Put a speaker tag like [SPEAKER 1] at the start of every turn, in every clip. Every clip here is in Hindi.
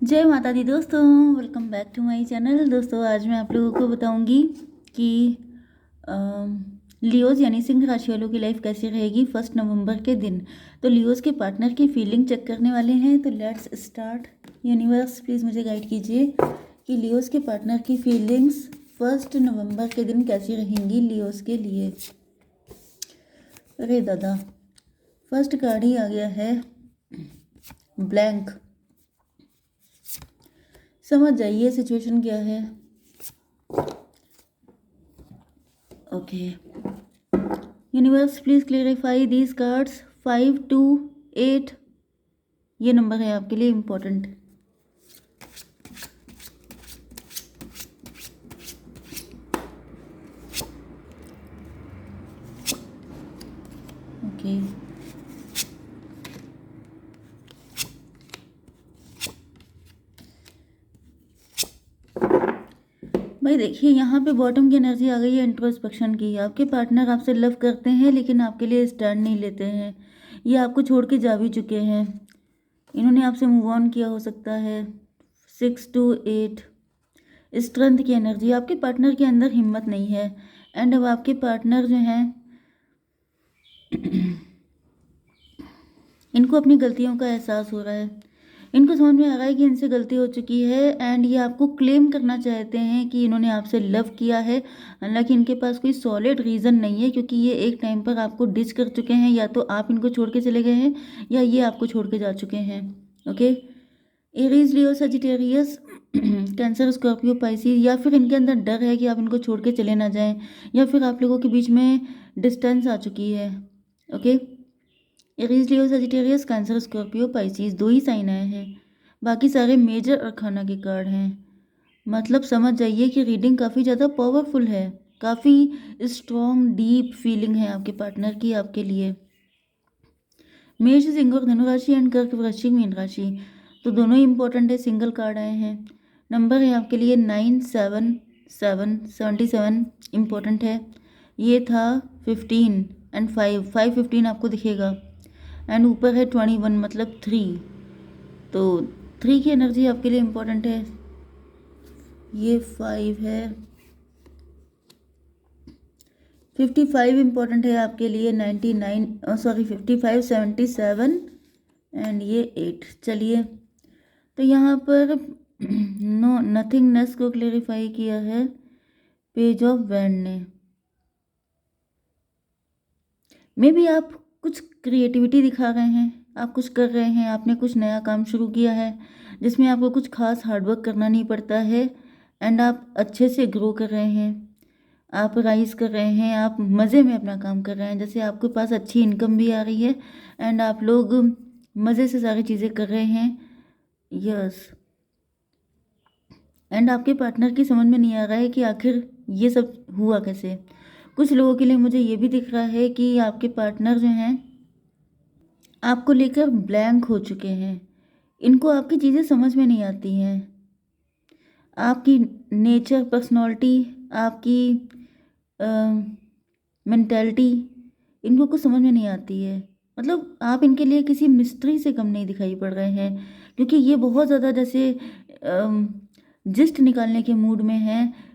[SPEAKER 1] जय माता दी दोस्तों, welcome back to my channel. दोस्तों आज मैं आप लोगों को बताऊंगी कि लियोज़ यानी सिंह राशि वालों की लाइफ कैसी रहेगी 1 नवंबर के दिन। तो लियोज़ के पार्टनर की फीलिंग चेक करने वाले हैं। तो लेट्स स्टार्ट। यूनिवर्स प्लीज़ मुझे गाइड कीजिए कि लियोज़ के पार्टनर की फीलिंग्स 1 नवंबर के दिन कैसी रहेंगी लियोज़ के लिए। अरे दादा, फर्स्ट कार्ड ही आ गया है ब्लैंक। समझ जाइए सिचुएशन क्या है। Okay, universe please clarify these cards. 5 to 8 ये नंबर है आपके लिए इम्पोर्टेंट। ओके, भाई देखिए यहाँ पे बॉटम की एनर्जी आ गई है इंट्रोस्पेक्शन की। आपके पार्टनर आपसे लव करते हैं लेकिन आपके लिए स्टैंड नहीं लेते हैं। ये आपको छोड़ के जा भी चुके हैं। इन्होंने आपसे मूव ऑन किया हो सकता है। 6 to 8 स्ट्रेंथ की एनर्जी। आपके पार्टनर के अंदर हिम्मत नहीं है। एंड अब आपके पार्टनर जो हैं इनको अपनी गलतियों का एहसास हो रहा है। इनको समझ में आ रहा है कि इनसे गलती हो चुकी है एंड ये आपको क्लेम करना चाहते हैं कि इन्होंने आपसे लव किया है। हालांकि इनके पास कोई सॉलिड रीज़न नहीं है क्योंकि ये एक टाइम पर आपको डिच कर चुके हैं। या तो आप इनको छोड़ के चले गए हैं या ये आपको छोड़ के जा चुके हैं। ओके, एरीज, लियो, सजिटेरियस, कैंसर, स्कॉर्पियो, पाइसिस। या फिर इनके अंदर डर है कि आप इनको छोड़ के चले ना जाएं, या फिर आप लोगों के बीच में डिस्टेंस आ चुकी है। ओके, एरीज, लियो, सजिटेरियस, कैंसर, स्कॉर्पियो, पाइसिस, 2 ही साइन आए हैं। बाकी सारे मेजर अरखाना के कार्ड हैं। मतलब समझ जाइए कि रीडिंग काफ़ी ज़्यादा पावरफुल है। काफ़ी स्ट्रॉन्ग डीप फीलिंग है आपके पार्टनर की आपके लिए। मेष, सिंह और धनु राशि एंड कर्क, वृश्चिक, मीन राशि। तो दोनों ही इंपॉर्टेंट है। सिंगल कार्ड आए हैं। नंबर है आपके लिए 9, 7, 7, 77 इम्पोर्टेंट है। ये था 15 एंड 5, 5, 15 आपको दिखेगा। एंड ऊपर है 21 मतलब 3। तो 3 की एनर्जी आपके लिए इम्पोर्टेंट है। ये 5 है। 55 इम्पोर्टेंट है आपके लिए। 99 सॉरी 55, 77 एंड ये 8। चलिए, तो यहाँ पर नो नथिंगनेस को क्लेरिफाई किया है पेज ऑफ वैंड ने। मे बी आप कुछ क्रिएटिविटी दिखा रहे हैं, आप कुछ कर रहे हैं, आपने कुछ नया काम शुरू किया है जिसमें आपको कुछ खास हार्डवर्क करना नहीं पड़ता है। एंड आप अच्छे से ग्रो कर रहे हैं, आप राइज कर रहे हैं, आप मज़े में अपना काम कर रहे हैं। जैसे आपके पास अच्छी इनकम भी आ रही है एंड आप लोग मज़े से सारी चीज़ें कर रहे हैं। यस, एंड आपके पार्टनर की समझ में नहीं आ रहा है कि आखिर ये सब हुआ कैसे। कुछ लोगों के लिए मुझे ये भी दिख रहा है कि आपके पार्टनर जो हैं आपको लेकर ब्लैंक हो चुके हैं। इनको आपकी चीज़ें समझ में नहीं आती हैं। आपकी नेचर, पर्सनालिटी, आपकी मेंटालिटी इनको कुछ समझ में नहीं आती है। मतलब आप इनके लिए किसी मिस्ट्री से कम नहीं दिखाई पड़ रहे हैं क्योंकि ये बहुत ज़्यादा जैसे जिस्ट निकालने के मूड में हैं।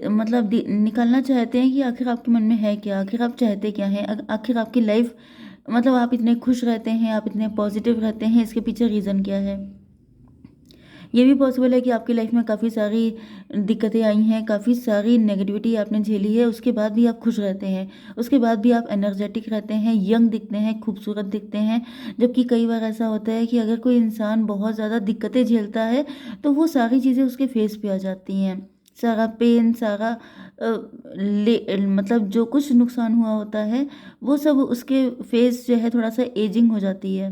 [SPEAKER 1] मतलब निकालना चाहते हैं कि आखिर आपके मन में है क्या, आखिर आप चाहते क्या हैं, आखिर आपकी लाइफ मतलब आप इतने खुश रहते हैं, आप इतने पॉजिटिव रहते हैं, इसके पीछे रीज़न क्या है। ये भी पॉसिबल है कि आपकी लाइफ में काफ़ी सारी दिक्कतें आई हैं, काफ़ी सारी नेगेटिविटी आपने झेली है, उसके बाद भी आप खुश रहते हैं, उसके बाद भी आप एनर्जेटिक रहते हैं, यंग दिखते हैं, खूबसूरत दिखते हैं। जबकि कई बार ऐसा होता है कि अगर कोई इंसान बहुत ज़्यादा दिक्कतें झेलता है तो वो सारी चीज़ें उसके फेस पे आ जाती हैं। सारा पेन, सारा मतलब जो कुछ नुकसान हुआ होता है वो सब उसके फेस जो है थोड़ा सा एजिंग हो जाती है।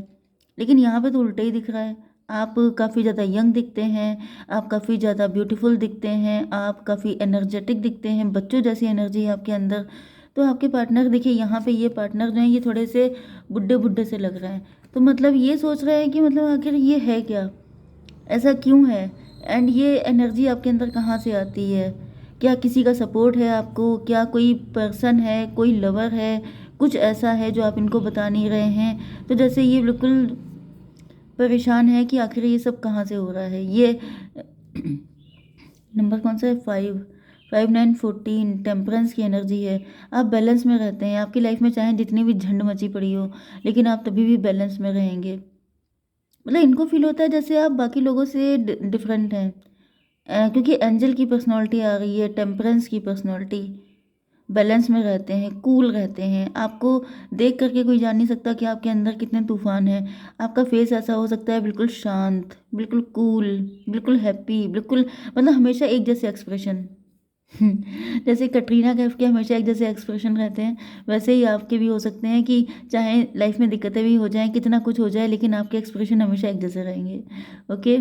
[SPEAKER 1] लेकिन यहाँ पे तो उल्टा ही दिख रहा है। आप काफ़ी ज़्यादा यंग दिखते हैं, आप काफ़ी ज़्यादा ब्यूटीफुल दिखते हैं, आप काफ़ी एनर्जेटिक दिखते हैं, बच्चों जैसी एनर्जी है आपके अंदर। तो आपके पार्टनर देखिए, यहाँ पे ये पार्टनर जो हैं ये थोड़े से बुड्ढे बुड्ढे से लग रहे हैं। तो मतलब ये सोच रहे हैं कि मतलब आखिर ये है क्या, ऐसा क्यों है, एंड ये एनर्जी आपके अंदर कहाँ से आती है। क्या किसी का सपोर्ट है आपको, क्या कोई पर्सन है, कोई लवर है, कुछ ऐसा है जो आप इनको बता नहीं रहे हैं। तो जैसे ये बिल्कुल परेशान है कि आखिर ये सब कहाँ से हो रहा है। ये नंबर कौन सा है? 5, 5, 9, 14 टेम्परेंस की एनर्जी है। आप बैलेंस में रहते हैं। आपकी लाइफ में चाहे जितनी भी झंड मची पड़ी हो, लेकिन आप तभी भी बैलेंस में रहेंगे। मतलब इनको फील होता है जैसे आप बाकी लोगों से डिफरेंट हैं। क्योंकि एंजल की पर्सनालिटी आ गई है, टेम्परेंस की पर्सनालिटी। बैलेंस में रहते हैं, कूल रहते हैं। आपको देख करके कोई जान नहीं सकता कि आपके अंदर कितने तूफान हैं। आपका फेस ऐसा हो सकता है, बिल्कुल शांत, बिल्कुल कूल, बिल्कुल हैप्पी, बिल्कुल मतलब हमेशा एक जैसे एक्सप्रेशन। जैसे कटरीना कैफ के हमेशा एक जैसे एक्सप्रेशन रहते हैं, वैसे ही आपके भी हो सकते हैं कि चाहे लाइफ में दिक्कतें भी हो जाएं, कितना कुछ हो जाए, लेकिन आपके एक्सप्रेशन हमेशा एक जैसे रहेंगे। ओके,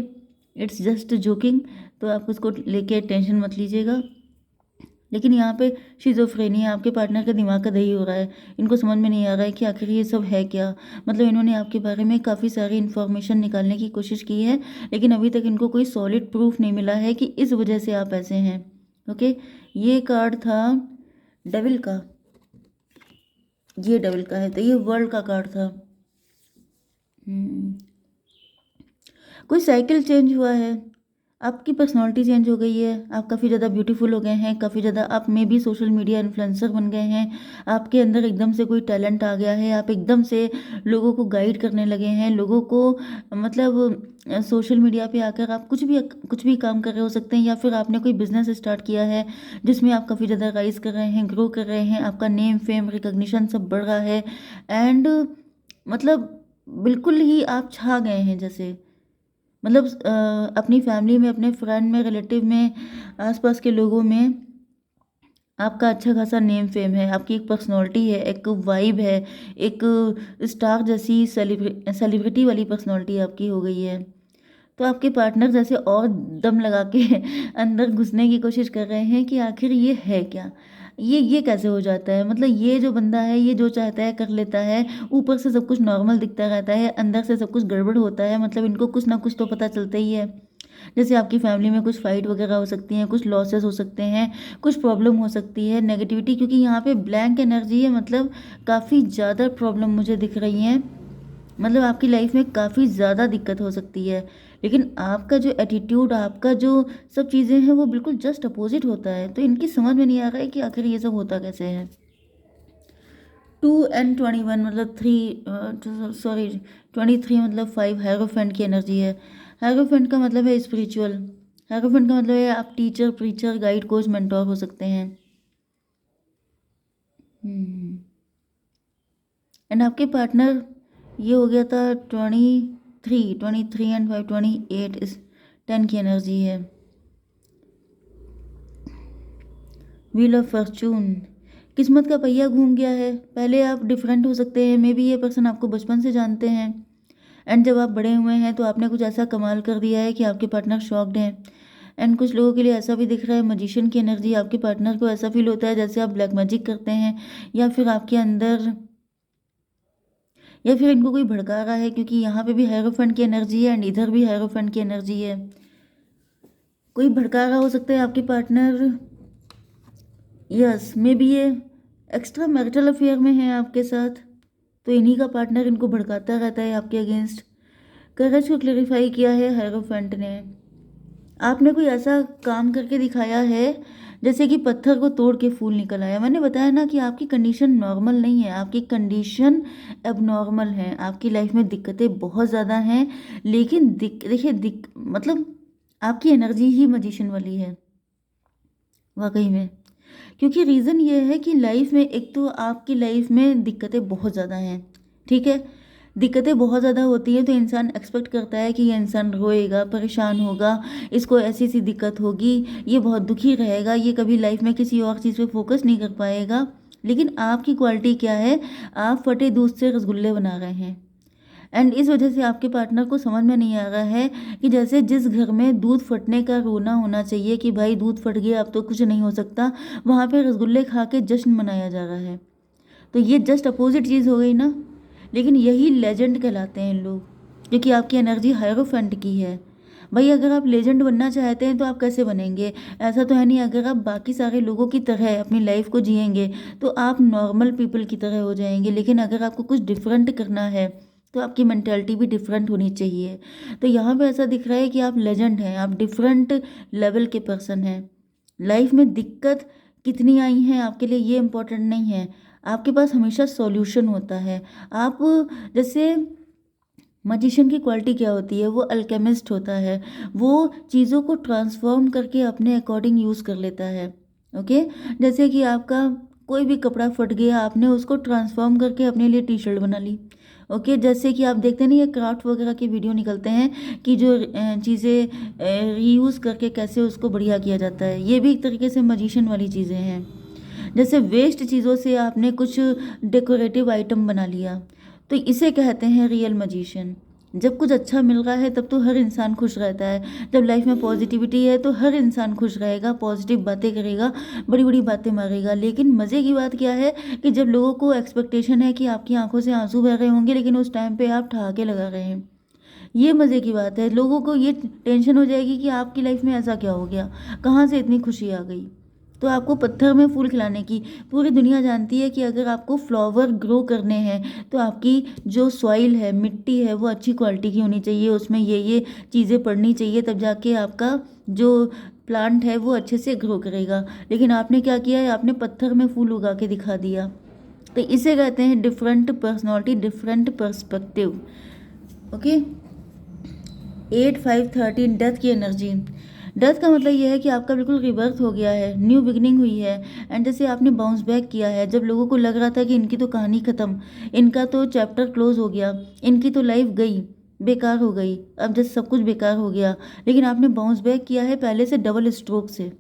[SPEAKER 1] इट्स जस्ट जोकिंग, तो आप उसको लेके टेंशन मत लीजिएगा। लेकिन यहाँ पे शिज़ोफ्रेनिया, आपके पार्टनर का दिमाग का दही हो रहा है। इनको समझ में नहीं आ रहा है कि आखिर ये सब है क्या। मतलब इन्होंने आपके बारे में काफ़ी सारी इन्फॉर्मेशन निकालने की कोशिश की है, लेकिन अभी तक इनको कोई सॉलिड प्रूफ नहीं मिला है कि इस वजह से आप ऐसे हैं। ओके, ये कार्ड था डेविल का, ये डेविल का है, तो ये वर्ल्ड का कार्ड था। हम्म, कोई साइकिल चेंज हुआ है, आपकी पर्सनालिटी चेंज हो गई है, आप काफ़ी ज़्यादा ब्यूटीफुल हो गए हैं, काफ़ी ज़्यादा आप में भी सोशल मीडिया इन्फ्लुएंसर बन गए हैं। आपके अंदर एकदम से कोई टैलेंट आ गया है, आप एकदम से लोगों को गाइड करने लगे हैं, लोगों को मतलब सोशल मीडिया पे आकर आप कुछ भी काम कर रहे हो सकते हैं, या फिर आपने कोई बिजनेस स्टार्ट किया है जिसमें आप काफ़ी ज़्यादा राइज कर रहे हैं, ग्रो कर रहे हैं, आपका नेम फेम रिकग्निशन सब बढ़ रहा है। एंड मतलब बिल्कुल ही आप छा गए हैं जैसे। मतलब अपनी फैमिली में, अपने फ्रेंड में, रिलेटिव में, आसपास के लोगों में आपका अच्छा खासा नेम फेम है, आपकी एक पर्सनालिटी है, एक वाइब है, एक स्टार जैसी सेलिब्रिटी वाली पर्सनालिटी आपकी हो गई है। तो आपके पार्टनर जैसे और दम लगा के अंदर घुसने की कोशिश कर रहे हैं कि आखिर ये है क्या, ये कैसे हो जाता है। मतलब ये जो बंदा है, ये जो चाहता है कर लेता है, ऊपर से सब कुछ नॉर्मल दिखता रहता है, अंदर से सब कुछ गड़बड़ होता है। मतलब इनको कुछ ना कुछ तो पता चलता ही है। जैसे आपकी फैमिली में कुछ फाइट वगैरह हो सकती हैं, कुछ लॉसेस हो सकते हैं, कुछ प्रॉब्लम हो सकती है, नेगेटिविटी, क्योंकि यहाँ पे ब्लैंक एनर्जी है। मतलब काफ़ी ज़्यादा प्रॉब्लम मुझे दिख रही हैं। मतलब आपकी लाइफ में काफ़ी ज़्यादा दिक्कत हो सकती है, लेकिन आपका जो एटीट्यूड, आपका जो सब चीज़ें हैं, वो बिल्कुल जस्ट अपोजिट होता है। तो इनकी समझ में नहीं आ रहा है कि आखिर ये सब होता कैसे है। 2 and 21 मतलब 3, सॉरी 23 मतलब 5 हैरोफेंट की एनर्जी है। हैरोफेंट का मतलब है स्पिरिचुअल। हैरोफेंट का मतलब है आप teacher, preacher, guide, coach, mentor हो सकते हैं। एंड आपके पार्टनर, ये हो गया था 23 एंड 5 28 इस 10 की एनर्जी है। व्हील ऑफ फॉर्चून, किस्मत का पहिया घूम गया है। पहले आप डिफरेंट हो सकते हैं, मे बी ये पर्सन आपको बचपन से जानते हैं, एंड जब आप बड़े हुए हैं तो आपने कुछ ऐसा कमाल कर दिया है कि आपके पार्टनर शॉक्ड हैं। एंड कुछ लोगों के लिए ऐसा भी दिख रहा है, मजिशियन की एनर्जी। आपके पार्टनर को ऐसा फील होता है जैसे आप ब्लैक मैजिक करते हैं, या फिर आपके अंदर, या फिर इनको कोई भड़का रहा है, क्योंकि यहाँ पे भी हायरोफेंट की एनर्जी है एंड इधर भी हायरोफेंट की एनर्जी है। कोई भड़का रहा हो सकता है आपके पार्टनर। यस, मे बी ये एक्स्ट्रा मैरिटल अफेयर में है आपके साथ, तो इन्हीं का पार्टनर इनको भड़काता रहता है आपके अगेंस्ट। करेज को क्लेरिफाई किया है हायरोफेंट ने। आपने कोई ऐसा काम करके दिखाया है जैसे कि पत्थर को तोड़ के फूल निकल आया। मैंने बताया ना कि आपकी कंडीशन नॉर्मल नहीं है, आपकी कंडीशन एबनॉर्मल है। आपकी लाइफ में दिक्कतें बहुत ज़्यादा हैं, लेकिन देखिए मतलब आपकी एनर्जी ही मजिशियन वाली है वाकई में। क्योंकि रीज़न ये है कि लाइफ में, एक तो आपकी लाइफ में दिक्कतें बहुत ज़्यादा हैं, ठीक है। दिक्कतें बहुत ज़्यादा होती हैं तो इंसान एक्सपेक्ट करता है कि ये इंसान रोएगा, परेशान होगा, इसको ऐसी सी दिक्कत होगी, ये बहुत दुखी रहेगा, ये कभी लाइफ में किसी और चीज़ पे फोकस नहीं कर पाएगा। लेकिन आपकी क्वालिटी क्या है, आप फटे दूध से रसगुल्ले बना रहे हैं। एंड इस वजह से आपके पार्टनर को समझ में नहीं आ रहा है कि जैसे जिस घर में दूध फटने का रोना होना चाहिए कि भाई दूध फट गया अब तो कुछ नहीं हो सकता, वहाँ पे रसगुल्ले खा के जश्न मनाया जा रहा है। तो ये जस्ट अपोजिट चीज़ हो गई ना। लेकिन यही लेजेंड कहलाते हैं लोग, क्योंकि आपकी एनर्जी हायरोफेंट की है। भाई अगर आप लेजेंड बनना चाहते हैं तो आप कैसे बनेंगे? ऐसा तो है नहीं अगर आप बाकी सारे लोगों की तरह अपनी लाइफ को जिएंगे तो आप नॉर्मल पीपल की तरह हो जाएंगे। लेकिन अगर आपको कुछ डिफरेंट करना है, तो आपकी मेंटालिटी भी डिफरेंट होनी चाहिए। तो यहाँ पे ऐसा दिख रहा है कि आप लेजेंड हैं, आप डिफरेंट लेवल के पर्सन हैं। लाइफ में दिक्कत कितनी आई हैं आपके लिए ये इम्पोर्टेंट नहीं है, आपके पास हमेशा सॉल्यूशन होता है। आप जैसे मजिशियन की क्वालिटी क्या होती है, वो अल्केमिस्ट होता है, वो चीज़ों को ट्रांसफॉर्म करके अपने अकॉर्डिंग यूज़ कर लेता है। ओके, जैसे कि आपका कोई भी कपड़ा फट गया, आपने उसको ट्रांसफॉर्म करके अपने लिए टी शर्ट बना ली। ओके, जैसे कि आप देखते हैं ना, ये क्राफ्ट वगैरह के वीडियो निकलते हैं कि जो चीज़ें रीयूज़ करके कैसे उसको बढ़िया किया जाता है, ये भी एक तरीके से मजिशियन वाली चीज़ें हैं। जैसे वेस्ट चीज़ों से आपने कुछ डेकोरेटिव आइटम बना लिया, तो इसे कहते हैं रियल मजिशियन। जब कुछ अच्छा मिल रहा है तब तो हर इंसान खुश रहता है। जब लाइफ में पॉजिटिविटी है तो हर इंसान खुश रहेगा, पॉजिटिव बातें करेगा, बड़ी बड़ी बातें मारेगा। लेकिन मज़े की बात क्या है कि जब लोगों को एक्सपेक्टेशन है कि आपकी आंखों से आंसू बह रहे होंगे, लेकिन उस टाइम पे आप ठहाके लगा रहे हैं, ये मज़े की बात है। लोगों को ये टेंशन हो जाएगी कि आपकी लाइफ में ऐसा क्या हो गया, कहाँ से इतनी खुशी आ गई। तो आपको पत्थर में फूल खिलाने की पूरी दुनिया जानती है कि अगर आपको फ्लावर ग्रो करने हैं तो आपकी जो सॉइल है, मिट्टी है, वो अच्छी क्वालिटी की होनी चाहिए, उसमें ये चीज़ें पड़नी चाहिए, तब जाके आपका जो प्लांट है वो अच्छे से ग्रो करेगा। लेकिन आपने क्या किया है, आपने पत्थर में फूल उगा के दिखा दिया। तो इसे कहते हैं different personality, different perspective. Okay, 8 5 13 death की एनर्जी। डेथ का मतलब यह है कि आपका बिल्कुल रिबर्थ हो गया है, न्यू बिगनिंग हुई है, एंड जैसे आपने बाउंस बैक किया है। जब लोगों को लग रहा था कि इनकी तो कहानी ख़त्म, इनका तो चैप्टर क्लोज हो गया, इनकी तो लाइफ गई, बेकार हो गई, अब जैसे सब कुछ बेकार हो गया, लेकिन आपने बाउंस बैक किया है पहले से डबल स्ट्रोक से।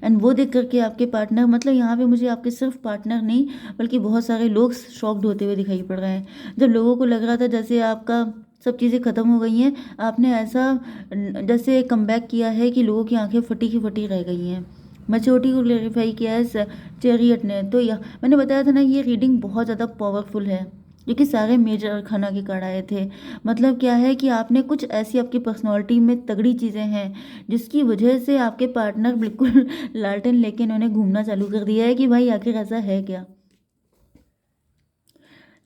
[SPEAKER 1] एंड वो देख करके आपके पार्टनर, मतलब यहाँ पे मुझे आपके सिर्फ पार्टनर नहीं बल्कि बहुत सारे लोग शॉक्ड होते हुए दिखाई पड़ रहे हैं। जब लोगों को लग रहा था जैसे आपका सब चीज़ें ख़त्म हो गई हैं, आपने ऐसा जैसे कमबैक किया है कि लोगों की आंखें फटी की फटी रह गई हैं। मैच्योरिटी को क्लेरिफाई किया है चैरियट ने। तो यह मैंने बताया था ना, ये रीडिंग बहुत ज़्यादा पावरफुल है क्योंकि सारे मेजर खाना के कार्ड आए थे। मतलब क्या है कि आपने कुछ ऐसी आपकी पर्सनालिटी में तगड़ी चीज़ें हैं जिसकी वजह से आपके पार्टनर बिल्कुल लालटेन लेके इन्होंने घूमना चालू कर दिया है कि भाई आखिर ऐसा है क्या।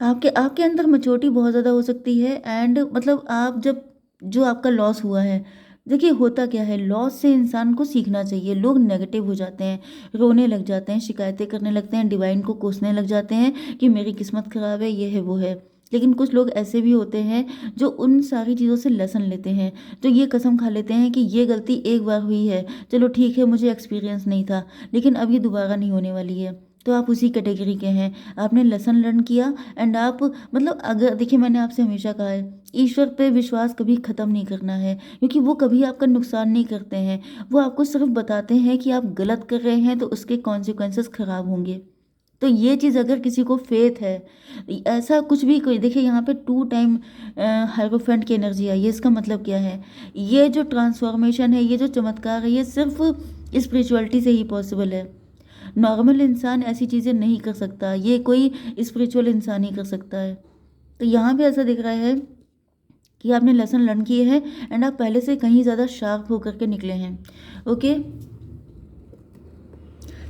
[SPEAKER 1] आपके आपके अंदर मैच्योरिटी बहुत ज़्यादा हो सकती है, एंड मतलब आप जब जो आपका लॉस हुआ है, देखिए होता क्या है, लॉस से इंसान को सीखना चाहिए। लोग नेगेटिव हो जाते हैं, रोने लग जाते हैं, शिकायतें करने लगते हैं, डिवाइन को कोसने लग जाते हैं कि मेरी किस्मत ख़राब है, ये है वो है। लेकिन कुछ लोग ऐसे भी होते हैं जो उन सारी चीज़ों से लेसन लेते हैं, जो ये कसम खा लेते हैं कि ये गलती एक बार हुई है, चलो ठीक है, मुझे एक्सपीरियंस नहीं था, लेकिन अब ये दोबारा नहीं होने वाली है। तो आप उसी कैटेगरी के हैं, आपने लेसन लर्न किया, एंड आप मतलब अगर देखिए, मैंने आपसे हमेशा कहा है ईश्वर पे विश्वास कभी ख़त्म नहीं करना है, क्योंकि वो कभी आपका नुकसान नहीं करते हैं। वो आपको सिर्फ बताते हैं कि आप गलत कर रहे हैं तो उसके कॉन्सिक्वेंसेस ख़राब होंगे। तो ये चीज़ अगर किसी को फेथ है, ऐसा कुछ भी कोई देखिए, यहाँ पे 2 टाइम हायरोफेंट की एनर्जी आई है। इसका मतलब क्या है, ये जो ट्रांसफॉर्मेशन है, ये जो चमत्कार है, ये सिर्फ स्पिरिचुअलिटी से ही पॉसिबल है। नॉर्मल इंसान ऐसी चीज़ें नहीं कर सकता, ये कोई स्पिरिचुअल इंसान ही कर सकता है। तो यहाँ पे ऐसा दिख रहा है कि आपने लेसन लर्न किए हैं, एंड आप पहले से कहीं ज़्यादा शार्प होकर के निकले हैं। ओके,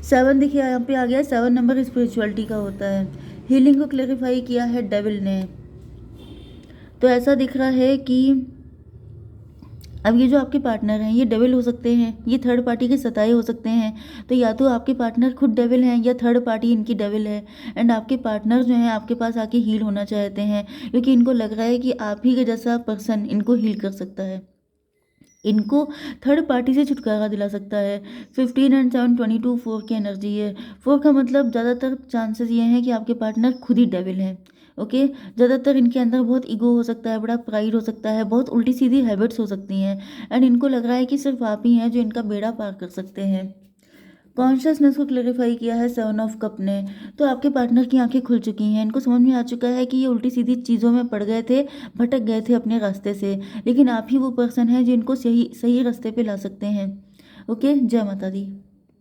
[SPEAKER 1] 7 देखिए यहाँ पे आ गया, 7 नंबर स्पिरिचुअलिटी का होता है। हीलिंग को क्लेरिफाई किया है डेविल ने। तो ऐसा दिख रहा है कि अब ये जो आपके पार्टनर हैं, ये डेविल हो सकते हैं, ये थर्ड पार्टी के सताए हो सकते हैं। तो या तो आपके पार्टनर खुद डेविल हैं या थर्ड पार्टी इनकी डेविल है, एंड आपके पार्टनर जो हैं आपके पास आके हील होना चाहते हैं, क्योंकि इनको लग रहा है कि आप ही के जैसा पर्सन इनको हील कर सकता है, इनको थर्ड पार्टी से छुटकारा दिला सकता है। 15 एंड 7 22 4 की एनर्जी है। 4 का मतलब ज़्यादातर चांसेस ये हैं कि आपके पार्टनर खुद ही डेविल हैं। ओके, ज़्यादातर इनके अंदर बहुत ईगो हो सकता है, बड़ा प्राइड हो सकता है, बहुत उल्टी सीधी हैबिट्स हो सकती हैं, एंड इनको लग रहा है कि सिर्फ आप ही हैं जो इनका बेड़ा पार कर सकते हैं। कॉन्शियसनेस को क्लेरिफाई किया है 7 ऑफ कप ने। तो आपके पार्टनर की आंखें खुल चुकी हैं, इनको समझ में आ चुका है कि ये उल्टी सीधी चीज़ों में पड़ गए थे, भटक गए थे अपने रास्ते से, लेकिन आप ही वो पर्सन हैं जिनको सही सही रास्ते पे ला सकते हैं। ओके, जय माता दी।